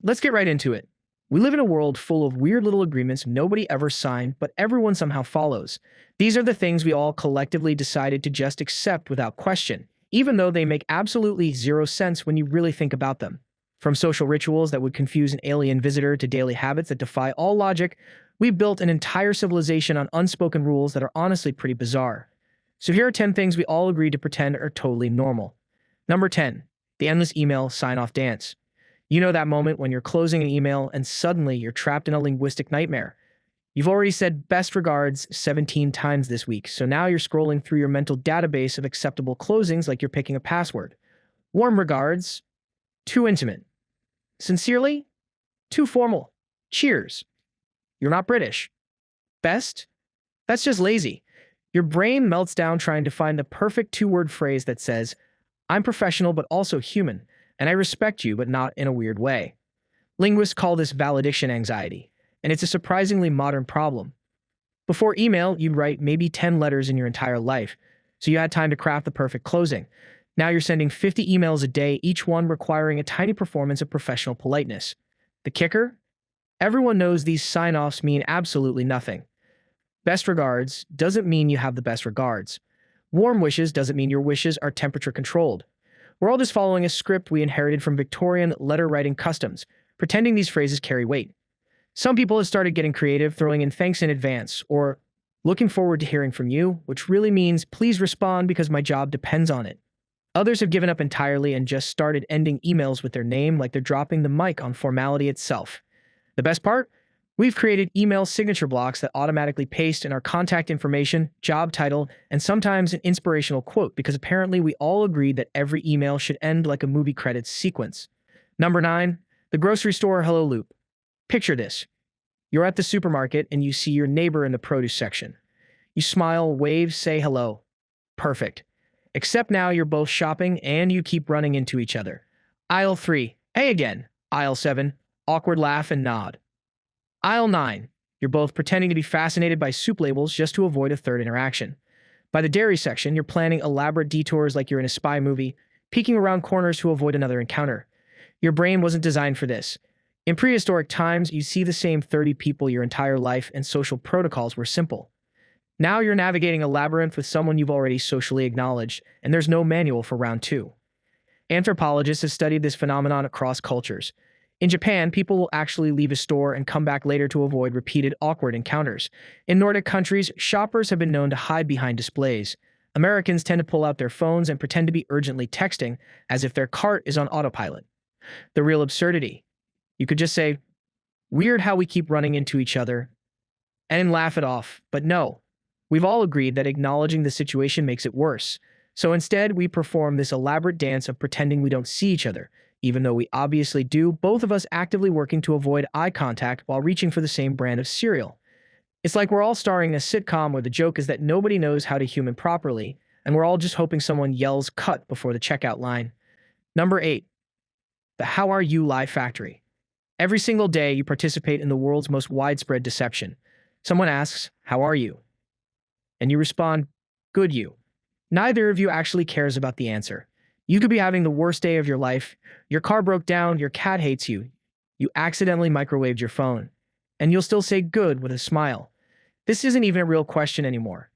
Let's get right into it. We live in a world full of weird little agreements nobody ever signed, but everyone somehow follows. These are the things we all collectively decided to just accept without question, even though they make absolutely zero sense when you really think about them. From social rituals that would confuse an alien visitor to daily habits that defy all logic, we built an entire civilization on unspoken rules that are honestly pretty bizarre. So here are 10 things we all agreed to pretend are totally normal. Number 10, the endless email sign-off dance. You know that moment when you're closing an email and suddenly you're trapped in a linguistic nightmare. You've already said best regards 17 times this week, so now you're scrolling through your mental database of acceptable closings like you're picking a password. Warm regards, too intimate. Sincerely, too formal. Cheers. You're not British. Best? That's just lazy. Your brain melts down trying to find the perfect two-word phrase that says, I'm professional but also human, and I respect you but not in a weird way. Linguists call this valediction anxiety, and it's a surprisingly modern problem. Before email, you'd write maybe 10 letters in your entire life, so you had time to craft the perfect closing. Now you're sending 50 emails a day, each one requiring a tiny performance of professional politeness. The kicker? Everyone knows these sign-offs mean absolutely nothing. Best regards doesn't mean you have the best regards. Warm wishes doesn't mean your wishes are temperature-controlled. We're all just following a script we inherited from Victorian letter-writing customs, pretending these phrases carry weight. Some people have started getting creative, throwing in thanks in advance, or looking forward to hearing from you, which really means please respond because my job depends on it. Others have given up entirely and just started ending emails with their name like they're dropping the mic on formality itself. The best part? We've created email signature blocks that automatically paste in our contact information, job title, and sometimes an inspirational quote because apparently we all agreed that every email should end like a movie credits sequence. Number 9, the grocery store hello loop. Picture this. You're at the supermarket and you see your neighbor in the produce section. You smile, wave, say hello. Perfect. Except now you're both shopping and you keep running into each other. Aisle 3, hey again. Aisle 7, awkward laugh and nod. Aisle 9, you're both pretending to be fascinated by soup labels just to avoid a third interaction. By the dairy section, you're planning elaborate detours like you're in a spy movie, peeking around corners to avoid another encounter. Your brain wasn't designed for this. In prehistoric times, you see the same 30 people your entire life and social protocols were simple. Now you're navigating a labyrinth with someone you've already socially acknowledged, and there's no manual for round 2. Anthropologists have studied this phenomenon across cultures. In Japan, people will actually leave a store and come back later to avoid repeated awkward encounters. In Nordic countries, shoppers have been known to hide behind displays. Americans tend to pull out their phones and pretend to be urgently texting, as if their cart is on autopilot. The real absurdity. You could just say, weird how we keep running into each other, and laugh it off, but no. We've all agreed that acknowledging the situation makes it worse. So instead, we perform this elaborate dance of pretending we don't see each other, even though we obviously do, both of us actively working to avoid eye contact while reaching for the same brand of cereal. It's like we're all starring in a sitcom where the joke is that nobody knows how to human properly, and we're all just hoping someone yells cut before the checkout line. Number 8, the how are you lie factory. Every single day, you participate in the world's most widespread deception. Someone asks, how are you? And you respond, good you. Neither of you actually cares about the answer. You could be having the worst day of your life, your car broke down, your cat hates you, you accidentally microwaved your phone, and you'll still say good with a smile. This isn't even a real question anymore.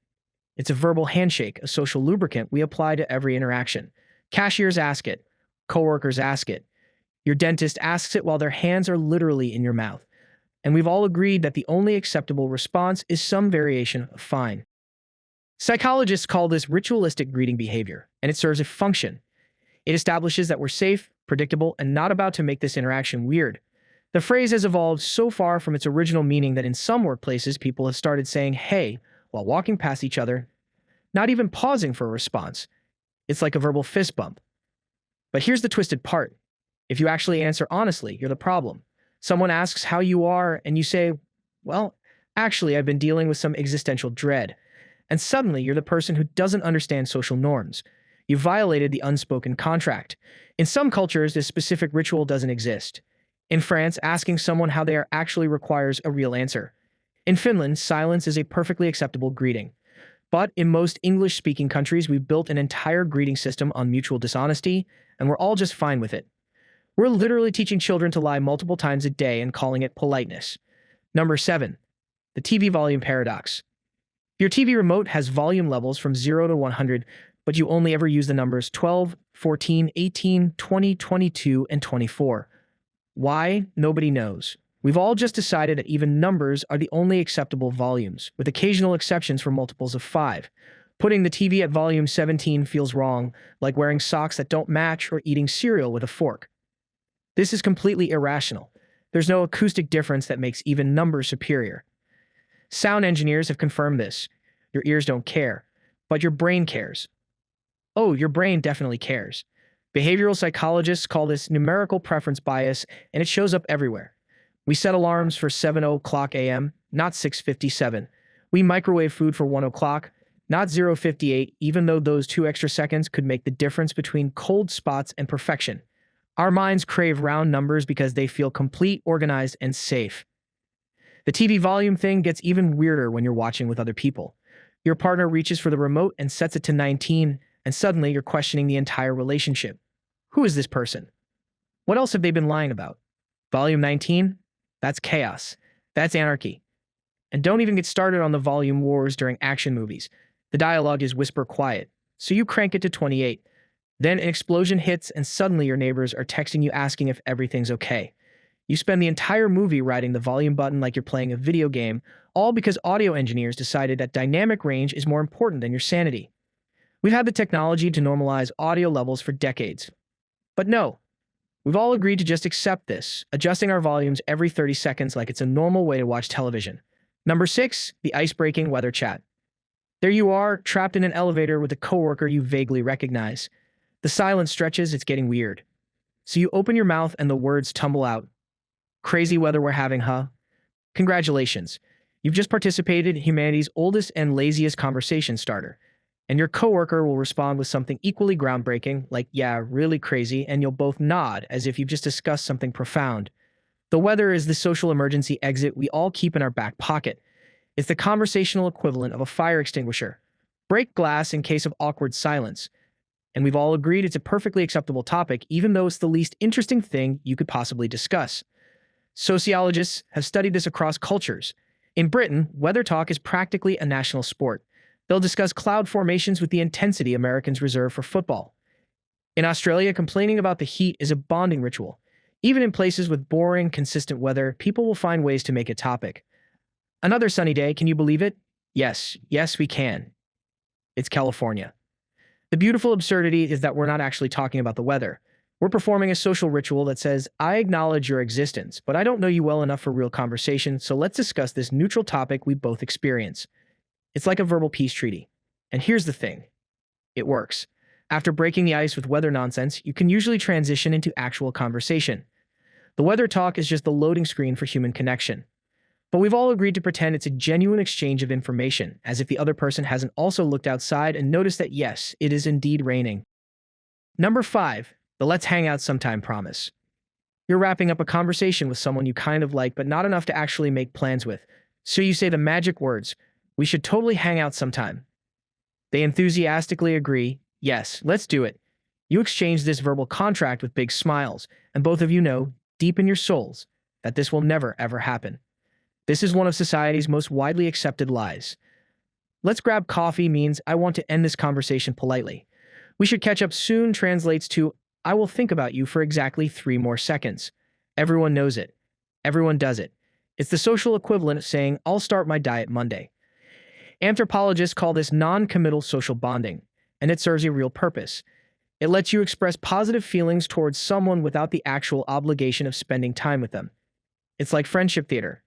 It's a verbal handshake, a social lubricant we apply to every interaction. Cashiers ask it, coworkers ask it, your dentist asks it while their hands are literally in your mouth. And we've all agreed that the only acceptable response is some variation of fine. Psychologists call this ritualistic greeting behavior, and it serves a function. It establishes that we're safe, predictable, and not about to make this interaction weird. The phrase has evolved so far from its original meaning that in some workplaces, people have started saying hey while walking past each other, not even pausing for a response. It's like a verbal fist bump. But here's the twisted part. If you actually answer honestly, you're the problem. Someone asks how you are, and you say, well, actually, I've been dealing with some existential dread. And suddenly, you're the person who doesn't understand social norms. You violated the unspoken contract. In some cultures, this specific ritual doesn't exist. In France, asking someone how they are actually requires a real answer. In Finland, silence is a perfectly acceptable greeting. But in most English-speaking countries, we've built an entire greeting system on mutual dishonesty, and we're all just fine with it. We're literally teaching children to lie multiple times a day and calling it politeness. Number 7. The TV volume paradox. Your TV remote has volume levels from 0 to 100, but you only ever use the numbers 12, 14, 18, 20, 22, and 24. Why? Nobody knows. We've all just decided that even numbers are the only acceptable volumes, with occasional exceptions for multiples of 5. Putting the TV at volume 17 feels wrong, like wearing socks that don't match or eating cereal with a fork. This is completely irrational. There's no acoustic difference that makes even numbers superior. Sound engineers have confirmed this. Your ears don't care, but your brain cares. Oh, your brain definitely cares. Behavioral psychologists call this numerical preference bias, and it shows up everywhere. We set alarms for 7:00 a.m., not 6:57. We microwave food for 1 o'clock, not 0:58, even though those 2 extra seconds could make the difference between cold spots and perfection. Our minds crave round numbers because they feel complete, organized, and safe. The TV volume thing gets even weirder when you're watching with other people. Your partner reaches for the remote and sets it to 19, and suddenly you're questioning the entire relationship. Who is this person? What else have they been lying about? Volume 19? That's chaos. That's anarchy. And don't even get started on the volume wars during action movies. The dialogue is whisper quiet, so you crank it to 28. Then an explosion hits and suddenly your neighbors are texting you asking if everything's okay. You spend the entire movie riding the volume button like you're playing a video game, all because audio engineers decided that dynamic range is more important than your sanity. We've had the technology to normalize audio levels for decades. But no, we've all agreed to just accept this, adjusting our volumes every 30 seconds like it's a normal way to watch television. Number 6, the ice-breaking weather chat. There you are, trapped in an elevator with a coworker you vaguely recognize. The silence stretches, it's getting weird. So you open your mouth and the words tumble out. Crazy weather we're having, huh? Congratulations. You've just participated in humanity's oldest and laziest conversation starter. And your coworker will respond with something equally groundbreaking, like, yeah, really crazy, and you'll both nod as if you've just discussed something profound. The weather is the social emergency exit we all keep in our back pocket. It's the conversational equivalent of a fire extinguisher. Break glass in case of awkward silence. And we've all agreed it's a perfectly acceptable topic, even though it's the least interesting thing you could possibly discuss. Sociologists have studied this across cultures. In Britain, weather talk is practically a national sport. They'll discuss cloud formations with the intensity Americans reserve for football. In Australia, complaining about the heat is a bonding ritual. Even in places with boring, consistent weather, people will find ways to make it topic. Another sunny day, can you believe it? Yes, we can. It's California. The beautiful absurdity is that we're not actually talking about the weather. We're performing a social ritual that says, I acknowledge your existence, but I don't know you well enough for real conversation, so let's discuss this neutral topic we both experience. It's like a verbal peace treaty. And here's the thing. It works. After breaking the ice with weather nonsense, you can usually transition into actual conversation. The weather talk is just the loading screen for human connection. But we've all agreed to pretend it's a genuine exchange of information, as if the other person hasn't also looked outside and noticed that yes, it is indeed raining. Number 5. The let's hang out sometime promise. You're wrapping up a conversation with someone you kind of like but not enough to actually make plans with. So you say the magic words, we should totally hang out sometime. They enthusiastically agree, yes, let's do it. You exchange this verbal contract with big smiles, and both of you know, deep in your souls, that this will never ever happen. This is one of society's most widely accepted lies. Let's grab coffee means I want to end this conversation politely. We should catch up soon translates to I will think about you for exactly 3 more seconds. Everyone knows it. Everyone does it. It's the social equivalent of saying I'll start my diet Monday. Anthropologists call this non-committal social bonding, and it serves a real purpose. It lets you express positive feelings towards someone without the actual obligation of spending time with them. It's like friendship theater.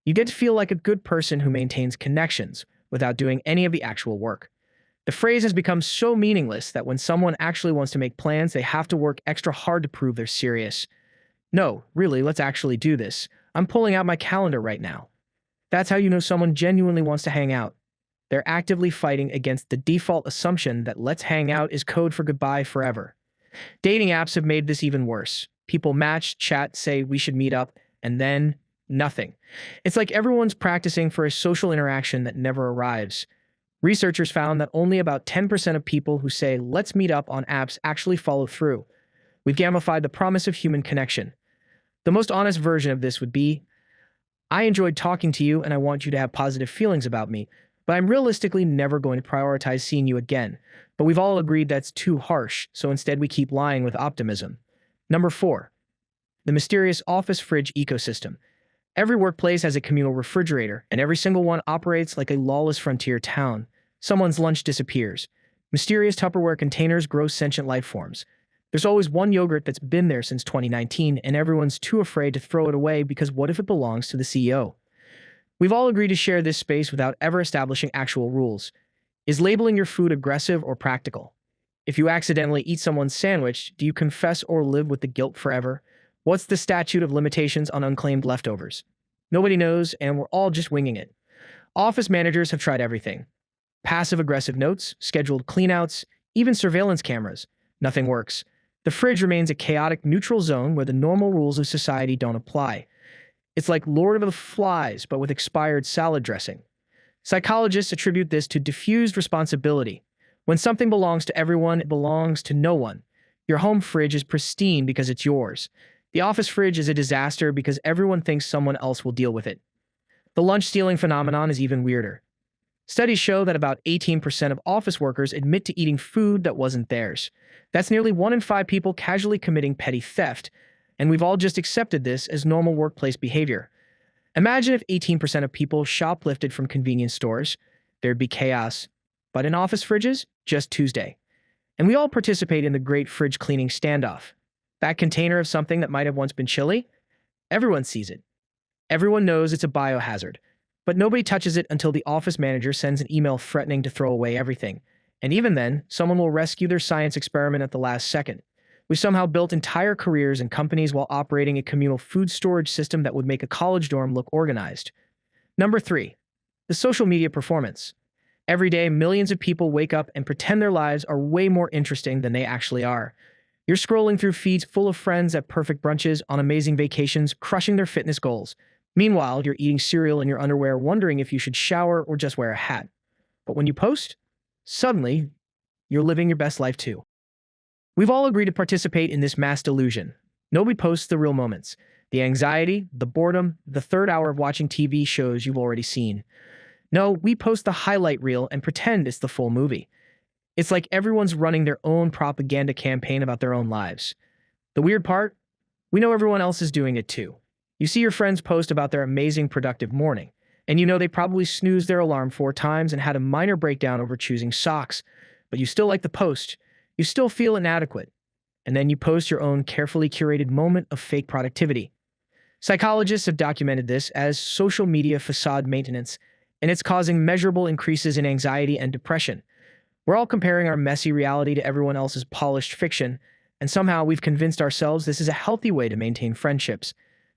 You get to feel like a good person who maintains connections without doing any of the actual work. The phrase has become so meaningless that when someone actually wants to make plans, they have to work extra hard to prove they're serious. No, really, let's actually do this. I'm pulling out my calendar right now. That's how you know someone genuinely wants to hang out. They're actively fighting against the default assumption that let's hang out is code for goodbye forever. Dating apps have made this even worse. People match, chat, say we should meet up, and then nothing. It's like everyone's practicing for a social interaction that never arrives. Researchers found that only about 10% of people who say let's meet up on apps actually follow through. We've gamified the promise of human connection. The most honest version of this would be, I enjoyed talking to you and I want you to have positive feelings about me, but I'm realistically never going to prioritize seeing you again. But we've all agreed that's too harsh, so instead we keep lying with optimism. Number 4. The mysterious office fridge ecosystem. Every workplace has a communal refrigerator, and every single one operates like a lawless frontier town. Someone's lunch disappears. Mysterious Tupperware containers grow sentient life forms. There's always one yogurt that's been there since 2019, and everyone's too afraid to throw it away because what if it belongs to the CEO? We've all agreed to share this space without ever establishing actual rules. Is labeling your food aggressive or practical? If you accidentally eat someone's sandwich, do you confess or live with the guilt forever? What's the statute of limitations on unclaimed leftovers? Nobody knows, and we're all just winging it. Office managers have tried everything. Passive-aggressive notes, scheduled cleanouts, even surveillance cameras. Nothing works. The fridge remains a chaotic neutral zone where the normal rules of society don't apply. It's like Lord of the Flies, but with expired salad dressing. Psychologists attribute this to diffused responsibility. When something belongs to everyone, it belongs to no one. Your home fridge is pristine because it's yours. The office fridge is a disaster because everyone thinks someone else will deal with it. The lunch stealing phenomenon is even weirder. Studies show that about 18% of office workers admit to eating food that wasn't theirs. That's nearly 1 in 5 people casually committing petty theft, and we've all just accepted this as normal workplace behavior. Imagine if 18% of people shoplifted from convenience stores. There'd be chaos. But in office fridges, just Tuesday. And we all participate in the great fridge cleaning standoff. That container of something that might have once been chili, everyone sees it. Everyone knows it's a biohazard. But nobody touches it until the office manager sends an email threatening to throw away everything. And even then, someone will rescue their science experiment at the last second. We somehow built entire careers and companies while operating a communal food storage system that would make a college dorm look organized. Number 3. The social media performance. Every day, millions of people wake up and pretend their lives are way more interesting than they actually are. You're scrolling through feeds full of friends at perfect brunches, on amazing vacations, crushing their fitness goals. Meanwhile, you're eating cereal in your underwear, wondering if you should shower or just wear a hat. But when you post, suddenly, you're living your best life too. We've all agreed to participate in this mass delusion. Nobody posts the real moments. The anxiety, the boredom, the third hour of watching TV shows you've already seen. No, we post the highlight reel and pretend it's the full movie. It's like everyone's running their own propaganda campaign about their own lives. The weird part? We know everyone else is doing it too. You see your friends post about their amazing productive morning, and you know they probably snoozed their alarm 4 times and had a minor breakdown over choosing socks, but you still like the post. You still feel inadequate. And then you post your own carefully curated moment of fake productivity. Psychologists have documented this as social media facade maintenance, and it's causing measurable increases in anxiety and depression. We're all comparing our messy reality to everyone else's polished fiction, and somehow we've convinced ourselves this is a healthy way to maintain friendships.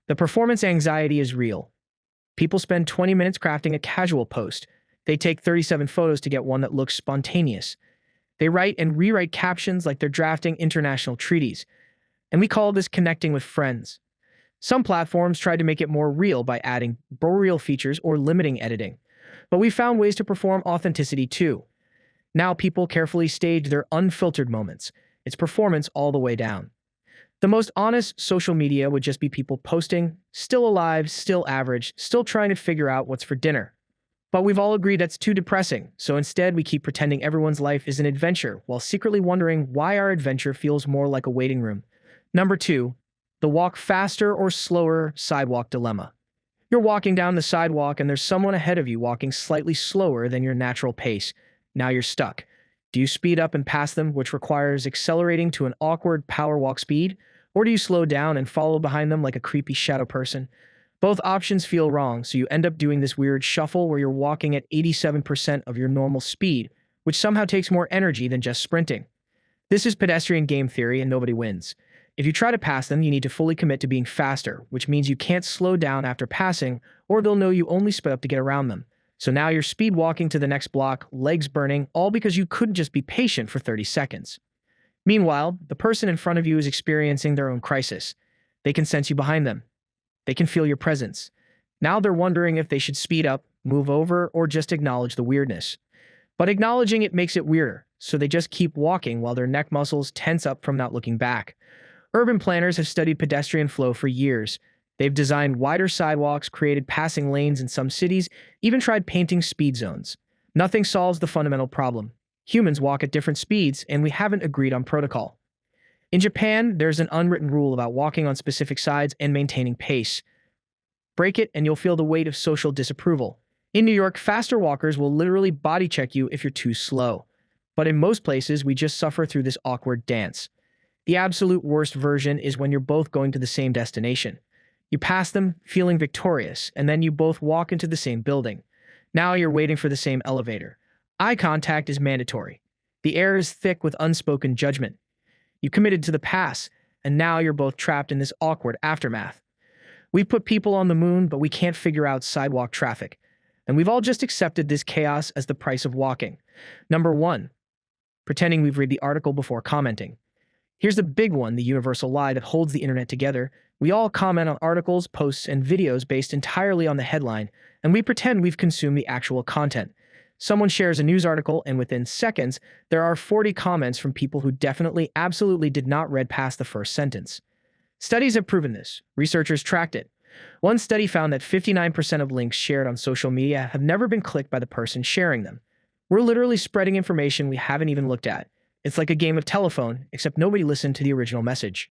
The performance anxiety is real. People spend 20 minutes crafting a casual post. They take 37 photos to get one that looks spontaneous. They write and rewrite captions like they're drafting international treaties. And we call this connecting with friends. Some platforms tried to make it more real by adding real features or limiting editing. But we found ways to perform authenticity too. Now people carefully stage their unfiltered moments. It's performance all the way down. The most honest social media would just be people posting, still alive, still average, still trying to figure out what's for dinner. But we've all agreed that's too depressing, so instead we keep pretending everyone's life is an adventure while secretly wondering why our adventure feels more like a waiting room. Number 2, the walk faster or slower sidewalk dilemma. You're walking down the sidewalk and there's someone ahead of you walking slightly slower than your natural pace. Now you're stuck. Do you speed up and pass them, which requires accelerating to an awkward power walk speed? Or do you slow down and follow behind them like a creepy shadow person? Both options feel wrong, so you end up doing this weird shuffle where you're walking at 87% of your normal speed, which somehow takes more energy than just sprinting. This is pedestrian game theory and nobody wins. If you try to pass them, you need to fully commit to being faster, which means you can't slow down after passing, or they'll know you only sped up to get around them. So now you're speed walking to the next block, legs burning, all because you couldn't just be patient for 30 seconds. Meanwhile, the person in front of you is experiencing their own crisis. They can sense you behind them. They can feel your presence. Now they're wondering if they should speed up, move over, or just acknowledge the weirdness. But acknowledging it makes it weirder, so they just keep walking while their neck muscles tense up from not looking back. Urban planners have studied pedestrian flow for years. They've designed wider sidewalks, created passing lanes in some cities, even tried painting speed zones. Nothing solves the fundamental problem. Humans walk at different speeds, and we haven't agreed on protocol. In Japan, there's an unwritten rule about walking on specific sides and maintaining pace. Break it, and you'll feel the weight of social disapproval. In New York, faster walkers will literally body check you if you're too slow. But in most places, we just suffer through this awkward dance. The absolute worst version is when you're both going to the same destination. You pass them, feeling victorious, and then you both walk into the same building. Now you're waiting for the same elevator. Eye contact is mandatory. The air is thick with unspoken judgment. You committed to the pass, and now you're both trapped in this awkward aftermath. We've put people on the moon, but we can't figure out sidewalk traffic. And we've all just accepted this chaos as the price of walking. Number 1. Pretending we've read the article before commenting. Here's the big one, the universal lie that holds the internet together. We all comment on articles, posts, and videos based entirely on the headline, and we pretend we've consumed the actual content. Someone shares a news article, and within seconds, there are 40 comments from people who definitely, absolutely did not read past the first sentence. Studies have proven this. Researchers tracked it. One study found that 59% of links shared on social media have never been clicked by the person sharing them. We're literally spreading information we haven't even looked at. It's like a game of telephone, except nobody listened to the original message.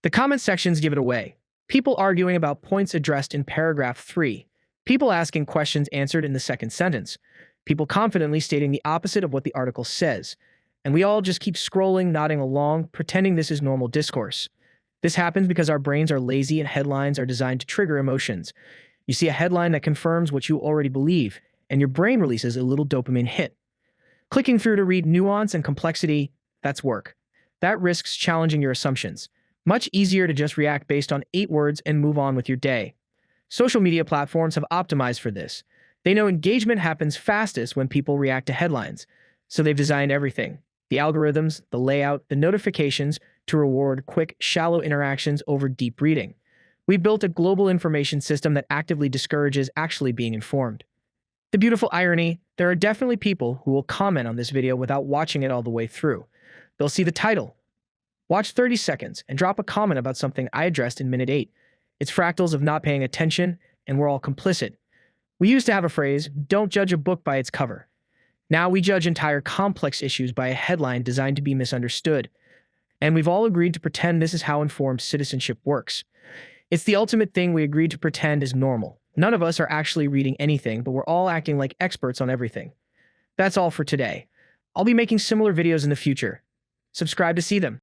The comment sections give it away. People arguing about points addressed in paragraph 3. People asking questions answered in the second sentence. People confidently stating the opposite of what the article says. And we all just keep scrolling, nodding along, pretending this is normal discourse. This happens because our brains are lazy and headlines are designed to trigger emotions. You see a headline that confirms what you already believe, and your brain releases a little dopamine hit. Clicking through to read nuance and complexity, that's work. That risks challenging your assumptions. Much easier to just react based on 8 words and move on with your day. Social media platforms have optimized for this. They know engagement happens fastest when people react to headlines, so they've designed everything. The algorithms, the layout, the notifications to reward quick, shallow interactions over deep reading. We've built a global information system that actively discourages actually being informed. The beautiful irony, there are definitely people who will comment on this video without watching it all the way through. They'll see the title, watch 30 seconds, and drop a comment about something I addressed in minute 8. It's fractals of not paying attention, and we're all complicit. We used to have a phrase, don't judge a book by its cover. Now we judge entire complex issues by a headline designed to be misunderstood. And we've all agreed to pretend this is how informed citizenship works. It's the ultimate thing we agreed to pretend is normal. None of us are actually reading anything, but we're all acting like experts on everything. That's all for today. I'll be making similar videos in the future. Subscribe to see them.